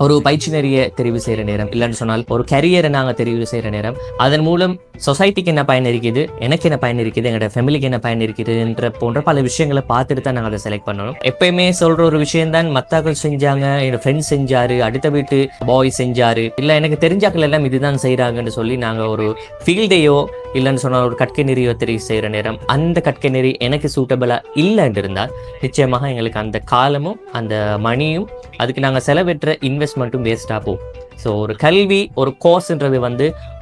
ஒரு பயிற்சி நெறிய தெரிவு செய்கிற நேரம், இல்லைன்னு சொன்னால் ஒரு கரியரை நாங்கள் தெரிவு செய்கிற நேரம், அதன் மூலம் சொசைட்டிக்கு என்ன பயன் இருக்குது, எனக்கு என்ன பயன் இருக்குது, எங்களோட ஃபேமிலிக்கு என்ன பயன் இருக்குதுன்ற போன்ற பல விஷயங்களை பார்த்துட்டு தான் நாங்கள் அதை செலக்ட் பண்ணணும். எப்பயுமே சொல்கிற ஒரு விஷயம் தான், மத்தாக்கள் செஞ்சாங்க, என்னோட ஃப்ரெண்ட்ஸ் செஞ்சாரு, அடுத்த வீட்டு பாய் செஞ்சாரு, இல்லை எனக்கு தெரிஞ்சாக்கள் எல்லாம் இதுதான் செய்கிறாங்கன்னு சொல்லி நாங்கள் ஒரு ஃபீல்டையோ இல்லைன்னு சொன்னால் ஒரு கற்கை நெறியோ தெரிவு செய்கிற நேரம், அந்த கற்கை நெறி எனக்கு சூட்டபிளாக இல்லைன்னு இருந்தால் நிச்சயமாக எங்களுக்கு அந்த காலமும் அந்த மணியும் அதுக்கு நாங்கள் செலவிட்ட இன்வெஸ்ட்மெண்ட்டும் வேஸ்ட்டாக போகும். ஸோ ஒரு கல்வி, ஒரு கோர்ஸ்ன்றது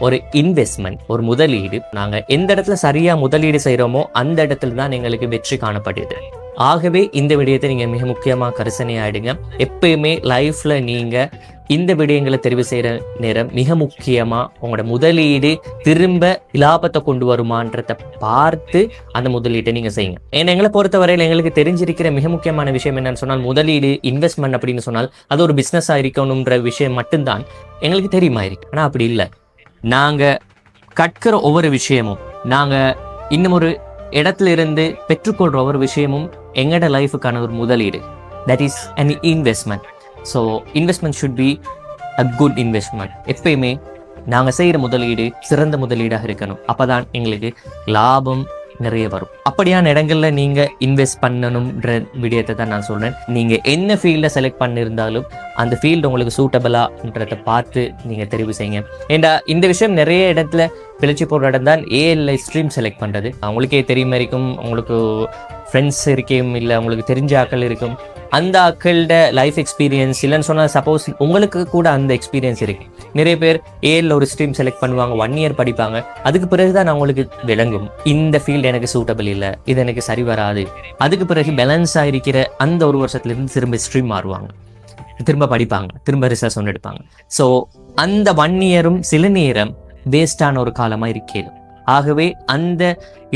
ஒரு இன்வெஸ்ட்மெண்ட், ஒரு முதலீடு. நாங்கள் எந்த இடத்துல சரியாக முதலீடு செய்கிறோமோ அந்த இடத்துல தான் எங்களுக்கு வெற்றி காணப்படுது. ஆகவே இந்த விடயத்தை நீங்கள் மிக முக்கியமாக கரிசனையாயிடுங்க. எப்பயுமே லைஃப்பில் நீங்கள் இந்த விடயங்களை தெரிவு செய்கிற நேரம் மிக முக்கியமாக உங்களோட முதலீடு திரும்ப லாபத்தை கொண்டு வருமானத்தை பார்த்து அந்த முதலீட்டை நீங்கள் செய்யுங்க. ஏன்னா எங்களை பொறுத்தவரையில் எங்களுக்கு தெரிஞ்சிருக்கிற மிக முக்கியமான விஷயம் என்னன்னு சொன்னால், முதலீடு இன்வெஸ்ட்மெண்ட் அப்படின்னு சொன்னால் அது ஒரு பிஸ்னஸாக இருக்கணுன்ற விஷயம் மட்டும்தான் எங்களுக்கு தெரியுமா இருக்கு. ஆனால் அப்படி இல்லை. நாங்கள் கற்கிற ஒவ்வொரு விஷயமும், நாங்கள் இன்னும் ஒரு இடத்துல இருந்து பெற்றுக்கொள்கிற ஒவ்வொரு விஷயமும் எங்களோட லைஃபுக்கான ஒரு முதலீடு. That is an investment. So investment should be a good investment. எப்பயுமே நாங்கள் செய்கிற முதலீடு சிறந்த முதலீடாக இருக்கணும். அப்போ தான் எங்களுக்கு லாபம் நிறைய வரும். அப்படியான இடங்களில் நீங்கள் இன்வெஸ்ட் பண்ணணுன்ற விடயத்தை தான் நான் சொல்கிறேன். நீங்கள் என்ன ஃபீல்டை செலக்ட் பண்ணியிருந்தாலும் அந்த ஃபீல்டு உங்களுக்கு சூட்டபிளான்றதை பார்த்து நீங்கள் தெரிவு செய்யுங்க. ஏண்டா இந்த விஷயம் நிறைய இடத்துல பிழைச்சி போடுற இடம் தான் ஏஎல்ஐ ஸ்ட்ரீம் செலக்ட் பண்ணுறது. அவங்களுக்கே தெரியுமா இருக்கும், உங்களுக்கு ஃப்ரெண்ட்ஸ் இருக்கும், இல்லை உங்களுக்கு தெரிஞ்ச ஆக்கள் இருக்கும், அந்த ஆக்களோட லைஃப் எக்ஸ்பீரியன்ஸ் இல்லைன்னு சொன்னால் சப்போஸ் உங்களுக்கு கூட அந்த எக்ஸ்பீரியன்ஸ் இருக்கு. நிறைய பேர் ஏஎல்ல ஒரு ஸ்ட்ரீம் செலக்ட் பண்ணுவாங்க, 1 year படிப்பாங்க, அதுக்கு பிறகு தான் அவங்களுக்கு விளங்கும் இந்த ஃபீல்டு எனக்கு சூட்டபிள் இல்லை, இது எனக்கு சரி வராது. அதுக்கு பிறகு பேலன்ஸாக இருக்கிற அந்த ஒரு வருஷத்துலேருந்து திரும்ப ஸ்ட்ரீம் மாறுவாங்க, திரும்ப படிப்பாங்க, திரும்ப ரிசர்ச் ஒன்று எடுப்பாங்க. ஸோ அந்த 1 year சில நேரம் வேஸ்டான ஒரு காலமாக இருக்கிறது. ஆகவே அந்த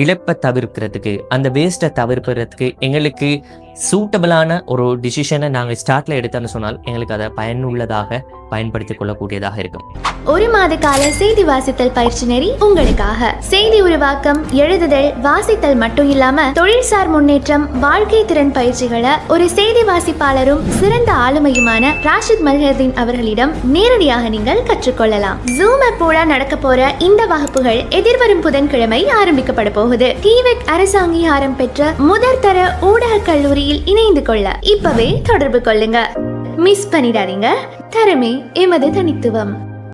இழப்பை தவிர்க்கிறதுக்கு, அந்த வேஸ்ட்டை தவிர்க்கிறதுக்கு எங்களுக்கு சூட்டபிளான ஒரு டிசிஷனை நாங்கள் ஸ்டார்ட்ல எடுத்தோன்னு சொன்னால் எங்களுக்கு அதை பயனுள்ளதாக பயன்படுத்திக் கொள்ளக்கூடியதாக இருக்கும். 1 மாத கால செய்தி வாசித்தல் பயிற்சி நெறி உங்களுக்காக. செய்தி உருவாக்கம், எழுதுதல், வாசித்தல் மட்டும் இல்லாம தொழில்சார் முன்னேற்றம், வாழ்க்கை திறன் பயிற்சிகளை ஒரு செய்தி வாசிப்பாளரும் சிறந்த ஆளுமையுமான ராஷித் மல்ஹதீன் அவர்களிடம் நேரடியாக நீங்கள் கற்றுக்கொள்ளலாம். ஜூம் ஆப்போட நடக்க போற இந்த வகுப்புகள் எதிர்வரும் புதன்கிழமை ஆரம்பிக்கப்பட போகுது. டிவெக் அரசு அங்கீகாரம் பெற்ற முதற்தர ஊடக கல்லூரியில் இணைந்து கொள்ள இப்பவே தொடர்பு கொள்ளுங்க. மிஸ் பண்ணிடாதீங்க. தரமே எமது தனித்துவம்.